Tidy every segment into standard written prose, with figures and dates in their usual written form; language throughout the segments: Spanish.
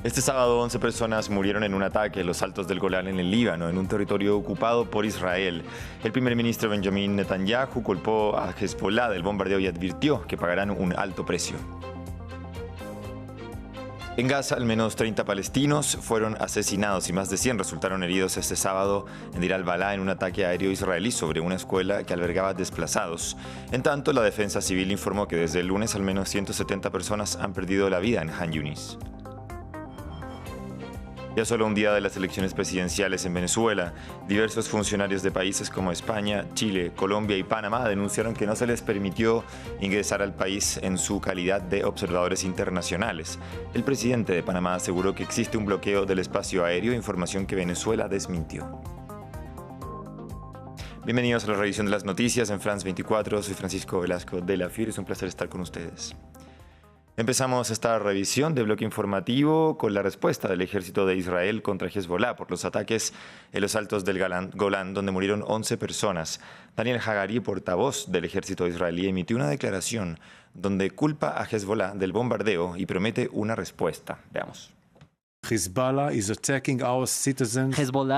Este sábado 11 personas murieron en un ataque en los altos del Golán en el Líbano, en un territorio ocupado por Israel. El primer ministro Benjamin Netanyahu culpó a Hezbollah del bombardeo y advirtió que pagarán un alto precio. En Gaza, al menos 30 palestinos fueron asesinados y más de 100 resultaron heridos este sábado en Deir al-Balá en un ataque aéreo israelí sobre una escuela que albergaba desplazados. En tanto, la defensa civil informó que desde el lunes al menos 170 personas han perdido la vida en Han Yunis. Ya solo un día de las elecciones presidenciales en Venezuela, diversos funcionarios de países como España, Chile, Colombia y Panamá denunciaron que no se les permitió ingresar al país en su calidad de observadores internacionales. El presidente de Panamá aseguró que existe un bloqueo del espacio aéreo, información que Venezuela desmintió. Bienvenidos a la revisión de las noticias en France 24. Soy Francisco Velasco de la FIR. Es un placer estar con ustedes. Empezamos esta revisión de bloque informativo con la respuesta del ejército de Israel contra Hezbollah por los ataques en los altos del Golán, donde murieron 11 personas. Daniel Hagari, portavoz del ejército israelí, emitió una declaración donde culpa a Hezbollah del bombardeo y promete una respuesta. Veamos. Hezbollah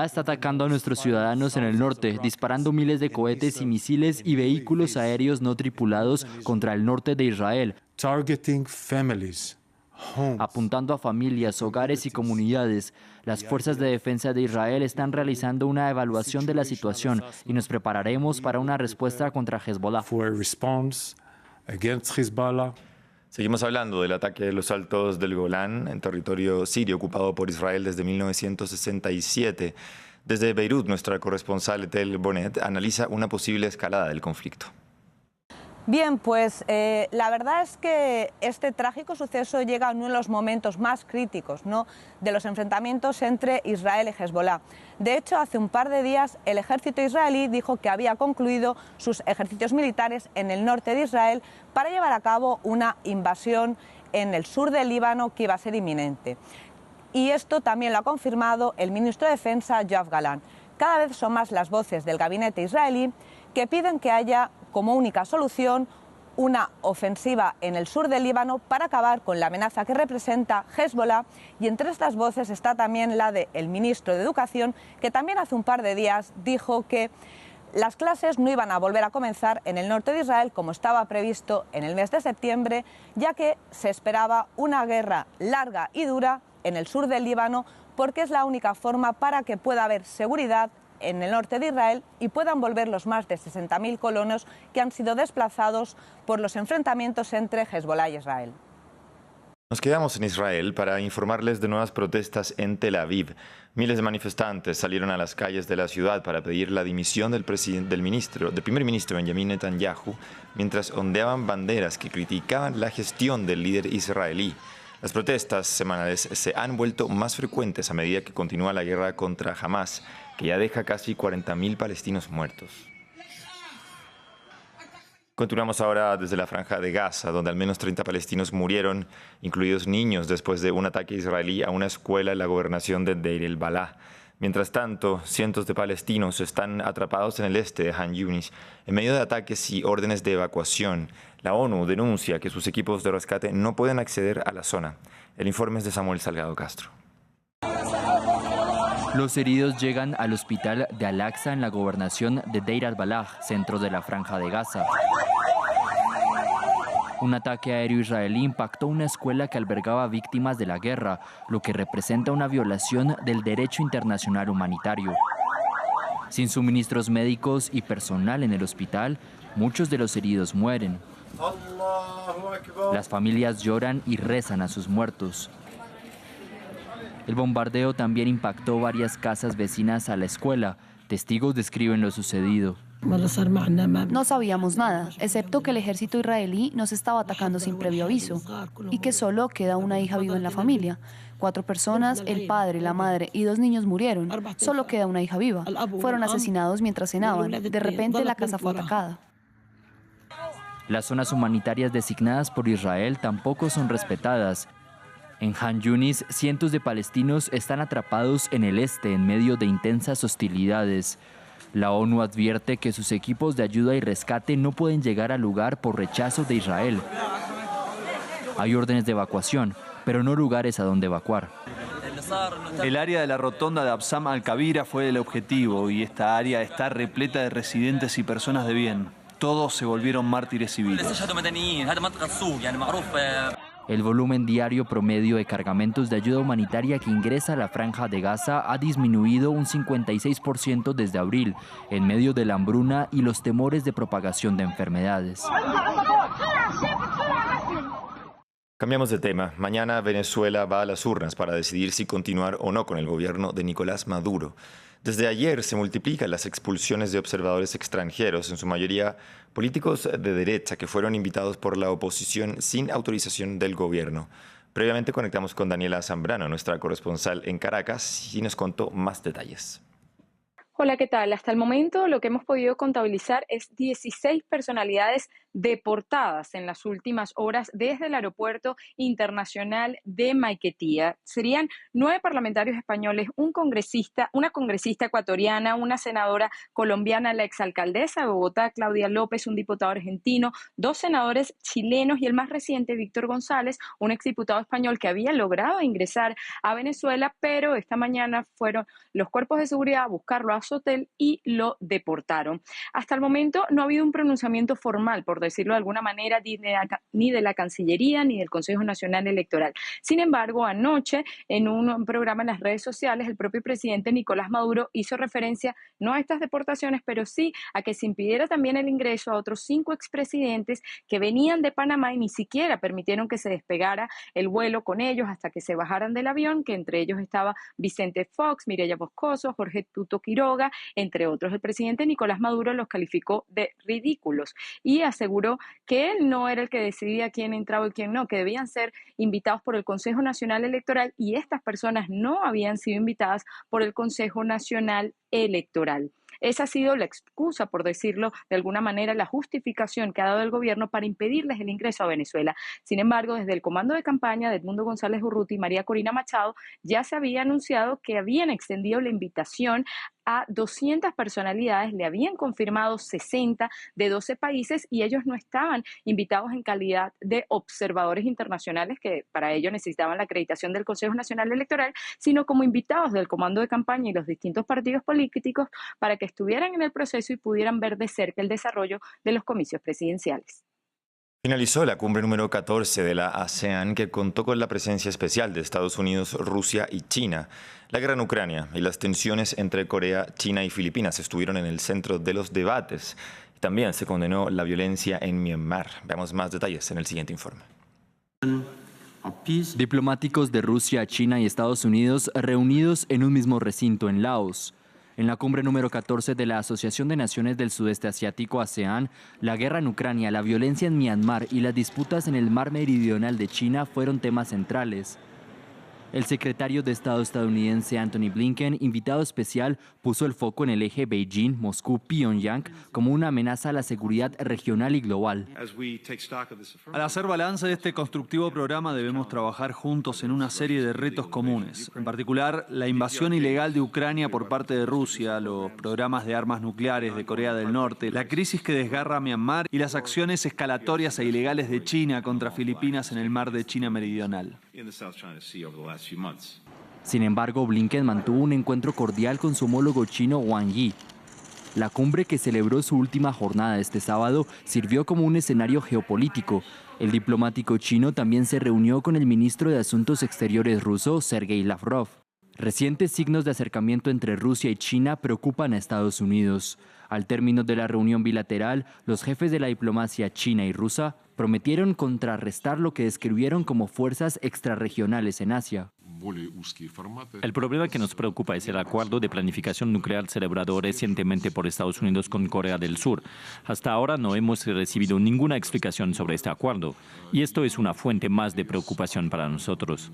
está atacando a nuestros ciudadanos en el norte, disparando miles de cohetes y misiles y vehículos aéreos no tripulados contra el norte de Israel, apuntando a familias, hogares y comunidades. Las fuerzas de defensa de Israel están realizando una evaluación de la situación y nos prepararemos para una respuesta contra Hezbollah. Seguimos hablando del ataque de los altos del Golán en territorio sirio ocupado por Israel desde 1967. Desde Beirut, nuestra corresponsal Etel Bonet analiza una posible escalada del conflicto. Bien, pues la verdad es que este trágico suceso llega en uno de los momentos más críticos, ¿no?, de los enfrentamientos entre Israel y Hezbollah. De hecho, hace un par de días el ejército israelí dijo que había concluido sus ejercicios militares en el norte de Israel para llevar a cabo una invasión en el sur del Líbano que iba a ser inminente. Y esto también lo ha confirmado el ministro de Defensa, Yoav Gallant. Cada vez son más las voces del gabinete israelí que piden que haya como única solución una ofensiva en el sur del Líbano para acabar con la amenaza que representa Hezbollah, y entre estas voces está también la del ministro de Educación, que también hace un par de días dijo que las clases no iban a volver a comenzar en el norte de Israel como estaba previsto en el mes de septiembre, ya que se esperaba una guerra larga y dura en el sur del Líbano, porque es la única forma para que pueda haber seguridad en el norte de Israel y puedan volver los más de 60.000 colonos que han sido desplazados por los enfrentamientos entre Hezbollah y Israel. Nos quedamos en Israel para informarles de nuevas protestas en Tel Aviv. Miles de manifestantes salieron a las calles de la ciudad para pedir la dimisión del primer ministro Benjamin Netanyahu, mientras ondeaban banderas que criticaban la gestión del líder israelí. Las protestas semanales se han vuelto más frecuentes a medida que continúa la guerra contra Hamas, que ya deja casi 40.000 palestinos muertos. Continuamos ahora desde la Franja de Gaza, donde al menos 30 palestinos murieron, incluidos niños, después de un ataque israelí a una escuela en la gobernación de Deir al-Balá. Mientras tanto, cientos de palestinos están atrapados en el este de Han Yunis, en medio de ataques y órdenes de evacuación. La ONU denuncia que sus equipos de rescate no pueden acceder a la zona. El informe es de Samuel Salgado Castro. Los heridos llegan al hospital de Al-Aqsa en la gobernación de Deir al-Balá, centro de la Franja de Gaza. Un ataque aéreo israelí impactó una escuela que albergaba víctimas de la guerra, lo que representa una violación del derecho internacional humanitario. Sin suministros médicos y personal en el hospital, muchos de los heridos mueren. Las familias lloran y rezan a sus muertos. El bombardeo también impactó varias casas vecinas a la escuela. Testigos describen lo sucedido. No sabíamos nada, excepto que el ejército israelí nos estaba atacando sin previo aviso y que solo queda una hija viva en la familia. 4 personas, el padre, la madre y 2 niños murieron. Solo queda una hija viva. Fueron asesinados mientras cenaban. De repente la casa fue atacada. Las zonas humanitarias designadas por Israel tampoco son respetadas. En Han Yunis, cientos de palestinos están atrapados en el este en medio de intensas hostilidades. La ONU advierte que sus equipos de ayuda y rescate no pueden llegar al lugar por rechazo de Israel. Hay órdenes de evacuación, pero no lugares a donde evacuar. El área de la rotonda de Absam al-Kabira fue el objetivo y esta área está repleta de residentes y personas de bien. Todos se volvieron mártires civiles. El volumen diario promedio de cargamentos de ayuda humanitaria que ingresa a la Franja de Gaza ha disminuido un 56% desde abril, en medio de la hambruna y los temores de propagación de enfermedades. Cambiamos de tema. Mañana Venezuela va a las urnas para decidir si continuar o no con el gobierno de Nicolás Maduro. Desde ayer se multiplican las expulsiones de observadores extranjeros, en su mayoría políticos de derecha, que fueron invitados por la oposición sin autorización del gobierno. Previamente conectamos con Daniela Zambrano, nuestra corresponsal en Caracas, y nos contó más detalles. Hola, ¿qué tal? Hasta el momento lo que hemos podido contabilizar es 16 personalidades deportadas en las últimas horas desde el aeropuerto internacional de Maiquetía. Serían 9 parlamentarios españoles, una congresista ecuatoriana, una senadora colombiana, la exalcaldesa de Bogotá, Claudia López, un diputado argentino, 2 senadores chilenos y el más reciente, Víctor González, un exdiputado español que había logrado ingresar a Venezuela, pero esta mañana fueron los cuerpos de seguridad a buscarlo a su hotel y lo deportaron. Hasta el momento no ha habido un pronunciamiento formal, por decirlo de alguna manera, ni de la Cancillería ni del Consejo Nacional Electoral. Sin embargo, anoche en un programa en las redes sociales, el propio presidente Nicolás Maduro hizo referencia no a estas deportaciones, pero sí a que se impidiera también el ingreso a otros 5 expresidentes que venían de Panamá y ni siquiera permitieron que se despegara el vuelo con ellos hasta que se bajaran del avión, que entre ellos estaba Vicente Fox, Mireya Moscoso, Jorge Tuto Quiroga, entre otros. El presidente Nicolás Maduro los calificó de ridículos y aseguró que él no era el que decidía quién entraba y quién no, que debían ser invitados por el Consejo Nacional Electoral y estas personas no habían sido invitadas por el Consejo Nacional Electoral. Esa ha sido la excusa, por decirlo de alguna manera, la justificación que ha dado el gobierno para impedirles el ingreso a Venezuela. Sin embargo, desde el comando de campaña de Edmundo González Urrutia y María Corina Machado ya se había anunciado que habían extendido la invitación a 200 personalidades, le habían confirmado 60 de 12 países y ellos no estaban invitados en calidad de observadores internacionales, que para ello necesitaban la acreditación del Consejo Nacional Electoral, sino como invitados del comando de campaña y los distintos partidos políticos para que estuvieran en el proceso y pudieran ver de cerca el desarrollo de los comicios presidenciales. Finalizó la cumbre número 14 de la ASEAN, que contó con la presencia especial de Estados Unidos, Rusia y China. La guerra en Ucrania y las tensiones entre Corea, China y Filipinas estuvieron en el centro de los debates. También se condenó la violencia en Myanmar. Veamos más detalles en el siguiente informe. Diplomáticos de Rusia, China y Estados Unidos reunidos en un mismo recinto en Laos. En la cumbre número 14 de la Asociación de Naciones del Sudeste Asiático, ASEAN, la guerra en Ucrania, la violencia en Myanmar y las disputas en el mar meridional de China fueron temas centrales. El secretario de Estado estadounidense Antony Blinken, invitado especial, puso el foco en el eje Beijing, Moscú, Pyongyang como una amenaza a la seguridad regional y global. Al hacer balance de este constructivo programa debemos trabajar juntos en una serie de retos comunes, en particular la invasión ilegal de Ucrania por parte de Rusia, los programas de armas nucleares de Corea del Norte, la crisis que desgarra a Myanmar y las acciones escalatorias e ilegales de China contra Filipinas en el mar de China Meridional. Sin embargo, Blinken mantuvo un encuentro cordial con su homólogo chino Wang Yi. La cumbre, que celebró su última jornada este sábado, sirvió como un escenario geopolítico. El diplomático chino también se reunió con el ministro de Asuntos Exteriores ruso, Sergei Lavrov. Recientes signos de acercamiento entre Rusia y China preocupan a Estados Unidos. Al término de la reunión bilateral, los jefes de la diplomacia china y rusa prometieron contrarrestar lo que describieron como fuerzas extrarregionales en Asia. El problema que nos preocupa es el acuerdo de planificación nuclear celebrado recientemente por Estados Unidos con Corea del Sur. Hasta ahora no hemos recibido ninguna explicación sobre este acuerdo y esto es una fuente más de preocupación para nosotros.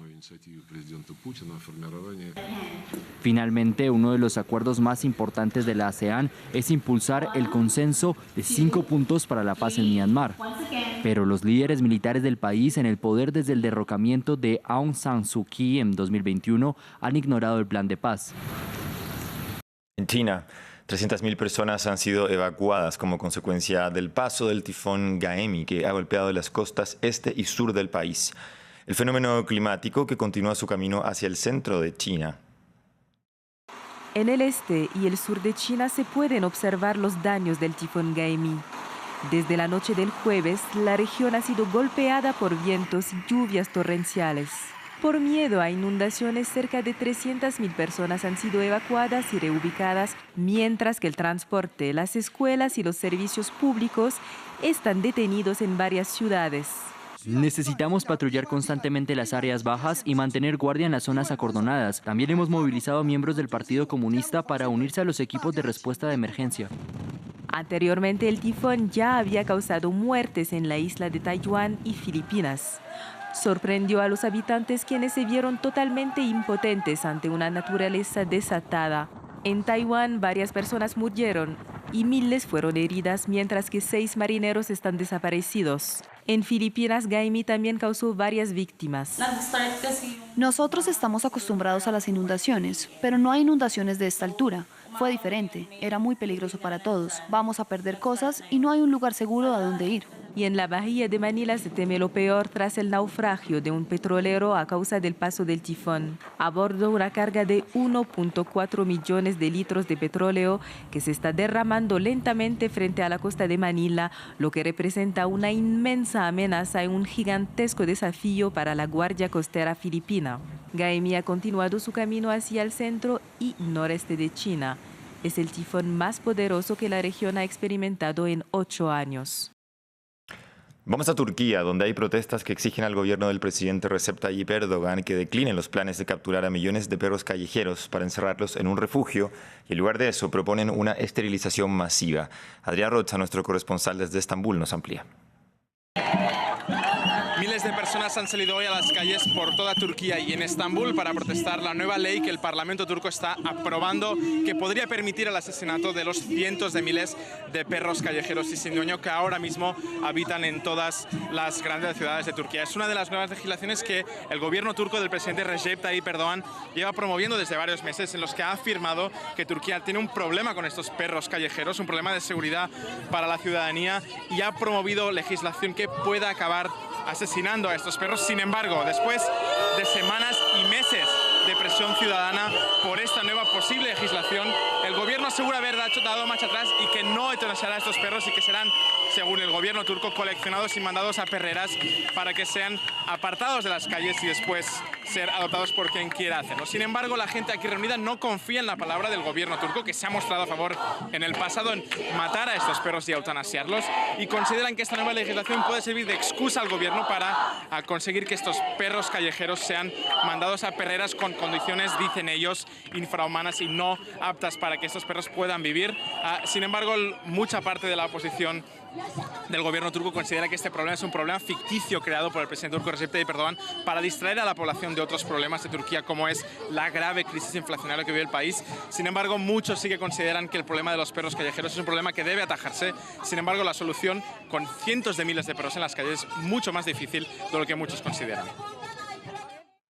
Finalmente, uno de los acuerdos más importantes de la ASEAN es impulsar el consenso de 5 puntos para la paz en Myanmar. Pero los líderes militares del país, en el poder desde el derrocamiento de Aung San Suu Kyi en 2021, han ignorado el plan de paz. En China, 300.000 personas han sido evacuadas como consecuencia del paso del tifón Gaemi, que ha golpeado las costas este y sur del país. el fenómeno climático que continúa su camino hacia el centro de China. En el este y el sur de China se pueden observar los daños del tifón Gaimi. Desde la noche del jueves, la región ha sido golpeada por vientos y lluvias torrenciales. Por miedo a inundaciones, cerca de 300.000 personas han sido evacuadas y reubicadas, mientras que el transporte, las escuelas y los servicios públicos están detenidos en varias ciudades. Necesitamos patrullar constantemente las áreas bajas y mantener guardia en las zonas acordonadas. También hemos movilizado miembros del Partido Comunista para unirse a los equipos de respuesta de emergencia. Anteriormente, el tifón ya había causado muertes en la isla de Taiwán y Filipinas. Sorprendió a los habitantes, quienes se vieron totalmente impotentes ante una naturaleza desatada. En Taiwán, varias personas murieron y miles fueron heridas, mientras que 6 marineros están desaparecidos. En Filipinas, Gaimi también causó varias víctimas. Nosotros estamos acostumbrados a las inundaciones, pero no hay inundaciones de esta altura. Fue diferente, era muy peligroso para todos. Vamos a perder cosas y no hay un lugar seguro a donde ir. Y en la bahía de Manila se teme lo peor tras el naufragio de un petrolero a causa del paso del tifón. A bordo, una carga de 1.4 millones de litros de petróleo que se está derramando lentamente frente a la costa de Manila, lo que representa una inmensa amenaza y un gigantesco desafío para la Guardia Costera filipina. Gaimi ha continuado su camino hacia el centro y noreste de China. Es el tifón más poderoso que la región ha experimentado en 8 años. Vamos a Turquía, donde hay protestas que exigen al gobierno del presidente Recep Tayyip Erdogan que decline los planes de capturar a millones de perros callejeros para encerrarlos en un refugio, y en lugar de eso proponen una esterilización masiva. Adrián Rocha, nuestro corresponsal desde Estambul, nos amplía. Miles de personas han salido hoy a las calles por toda Turquía y en Estambul para protestar la nueva ley que el Parlamento turco está aprobando, que podría permitir el asesinato de los cientos de miles de perros callejeros y sin dueño que ahora mismo habitan en todas las grandes ciudades de Turquía. Es una de las nuevas legislaciones que el gobierno turco del presidente Recep Tayyip Erdogan lleva promoviendo desde varios meses, en los que ha afirmado que Turquía tiene un problema con estos perros callejeros, un problema de seguridad para la ciudadanía, y ha promovido legislación que pueda acabar asesinando a estos perros. Sin embargo, después de semanas y meses de presión ciudadana por esta nueva posible legislación, el gobierno asegura haber dado marcha atrás y que no eutanasiará a estos perros y que serán, según el gobierno turco, coleccionados y mandados a perreras para que sean apartados de las calles y después ser adoptados por quien quiera hacerlo. Sin embargo, la gente aquí reunida no confía en la palabra del gobierno turco, que se ha mostrado a favor en el pasado en matar a estos perros y eutanasiarlos, y consideran que esta nueva legislación puede servir de excusa al gobierno para conseguir que estos perros callejeros sean mandados a perreras con condiciones, dicen ellos, infrahumanas y no aptas para que estos perros puedan vivir. Sin embargo, mucha parte de la oposición del gobierno turco considera que este problema es un problema ficticio creado por el presidente turco Recep Tayyip Erdogan para distraer a la población de otros problemas de Turquía, como es la grave crisis inflacionaria que vive el país. Sin embargo, muchos sí que consideran que el problema de los perros callejeros es un problema que debe atajarse. Sin embargo, la solución con cientos de miles de perros en las calles es mucho más difícil de lo que muchos consideran.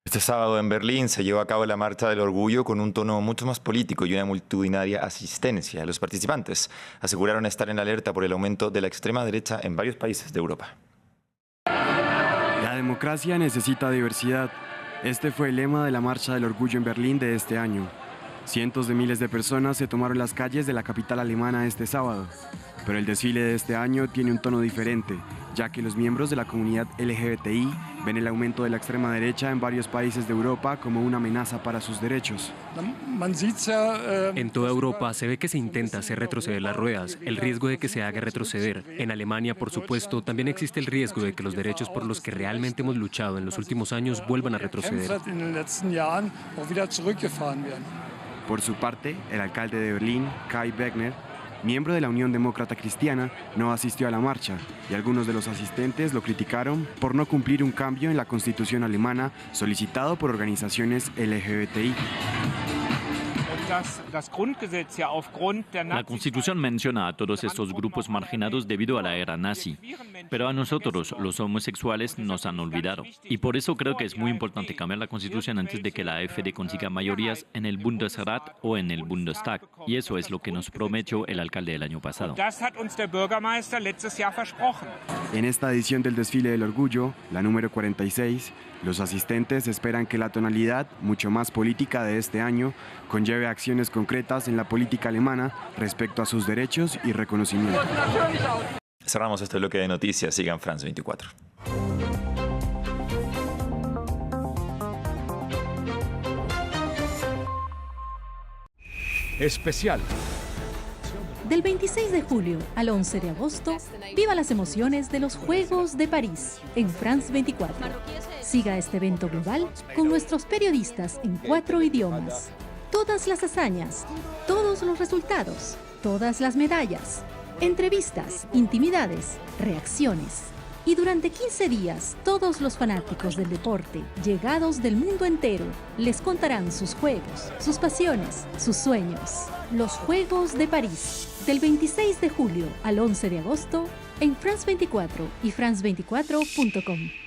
Este sábado en Berlín se llevó a cabo la Marcha del Orgullo con un tono mucho más político y una multitudinaria asistencia. Los participantes aseguraron estar en alerta por el aumento de la extrema derecha en varios países de Europa. La democracia necesita diversidad. Este fue el lema de la Marcha del Orgullo en Berlín de este año. Cientos de miles de personas se tomaron las calles de la capital alemana este sábado. Pero el desfile de este año tiene un tono diferente, ya que los miembros de la comunidad LGBTI ven el aumento de la extrema derecha en varios países de Europa como una amenaza para sus derechos. En toda Europa se ve que se intenta hacer retroceder las ruedas, el riesgo de que se haga retroceder. En Alemania, por supuesto, también existe el riesgo de que los derechos por los que realmente hemos luchado en los últimos años vuelvan a retroceder. Por su parte, el alcalde de Berlín, Kai Wegner, miembro de la Unión Demócrata Cristiana, no asistió a la marcha y algunos de los asistentes lo criticaron por no cumplir un cambio en la Constitución alemana solicitado por organizaciones LGBTI. La Constitución menciona a todos estos grupos marginados debido a la era nazi, pero a nosotros, los homosexuales, nos han olvidado. Y por eso creo que es muy importante cambiar la Constitución antes de que la AfD consiga mayorías en el Bundesrat o en el Bundestag. Y eso es lo que nos prometió el alcalde el año pasado. En esta edición del Desfile del Orgullo, la número 46, los asistentes esperan que la tonalidad, mucho más política de este año, conlleve acciones concretas en la política alemana respecto a sus derechos y reconocimiento. Cerramos este bloque de noticias. Sigan France 24. Especial. Del 26 de julio al 11 de agosto, viva las emociones de los Juegos de París en France 24. Siga este evento global con nuestros periodistas en 4 idiomas. Todas las hazañas, todos los resultados, todas las medallas, entrevistas, intimidades, reacciones. Y durante 15 días, todos los fanáticos del deporte, llegados del mundo entero, les contarán sus juegos, sus pasiones, sus sueños. Los Juegos de París, del 26 de julio al 11 de agosto, en France 24 y france24.com.